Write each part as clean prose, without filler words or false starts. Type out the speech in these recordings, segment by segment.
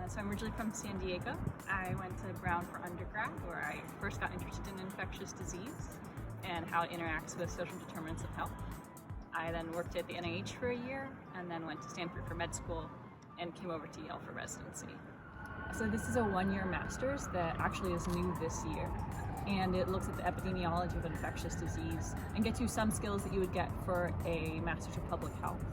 So I'm originally from San Diego. I went to Brown for undergrad, where I first got interested in infectious disease and how it interacts with social determinants of health. I then worked at the NIH for a year and then went to Stanford for med school and came over to Yale for residency. So this is a one-year master's that actually is new this year, and it looks at the epidemiology of infectious disease and gets you some skills that you would get for a master's of public health,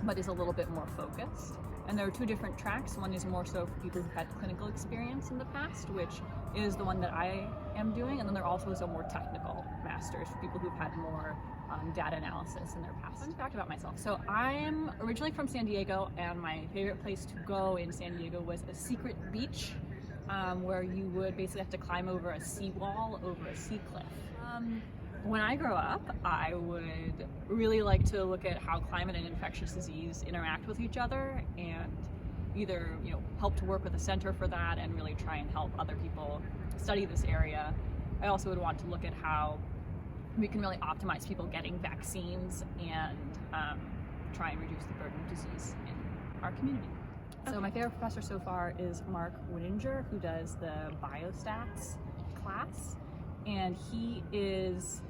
but is a little bit more focused. And there are two different tracks. One is more so for people who've had clinical experience in the past, which is the one that I am doing, and then there also is a more technical master's for people who've had more data analysis in their past. Fun fact about myself. So I'm originally from San Diego, and my favorite place to go in San Diego was a secret beach where you would basically have to climb over a seawall over a sea cliff. When I grow up, I would really like to look at how climate and infectious disease interact with each other, and either help to work with a center for that and really try and help other people study this area. I also would want to look at how we can really optimize people getting vaccines and try and reduce the burden of disease in our community. Okay. So my favorite professor so far is Mark Wininger, who does the biostats class, and he is,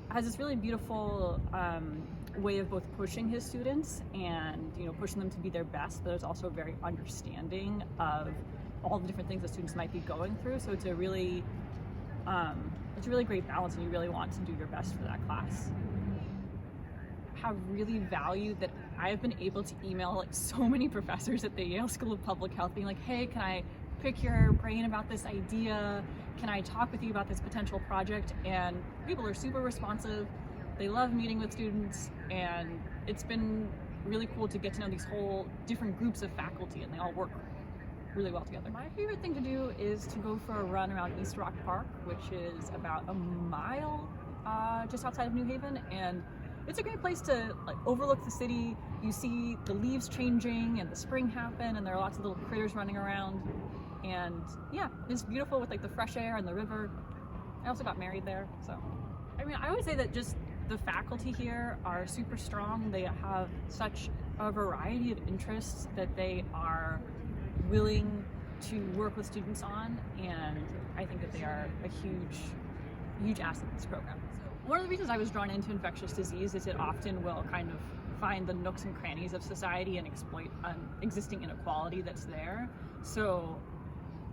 has this really beautiful way of both pushing his students and pushing them to be their best, but there's also very understanding of all the different things that students might be going through. So it's a really great balance, and you really want to do your best for that class. Have really valued that I've been able to email so many professors at the Yale School of Public Health being like, hey, can I pick your brain about this idea? Can I talk with you about this potential project? And people are super responsive. They love meeting with students, and it's been really cool to get to know these whole different groups of faculty, and they all work really well together. My favorite thing to do is to go for a run around East Rock Park, which is about a mile just outside of New Haven, and it's a great place to overlook the city. You see the leaves changing and the spring happen, and there are lots of little critters running around, and yeah, it's beautiful with the fresh air and the river. I also got married there, so I would say that just the faculty here are super strong. They have such a variety of interests that they are willing to work with students on, and I think that they are a huge asset in this program. So one of the reasons I was drawn into infectious disease is it often will kind of find the nooks and crannies of society and exploit existing inequality that's there. So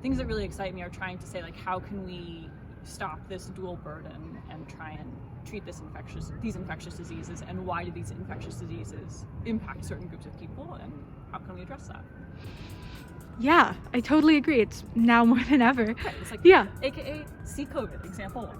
things that really excite me are trying to say, how can we stop this dual burden and try and treat these infectious diseases, and why do these infectious diseases impact certain groups of people, and how can we address that? Yeah, I totally agree. It's now more than ever. Okay, it's yeah. AKA see COVID, example 1.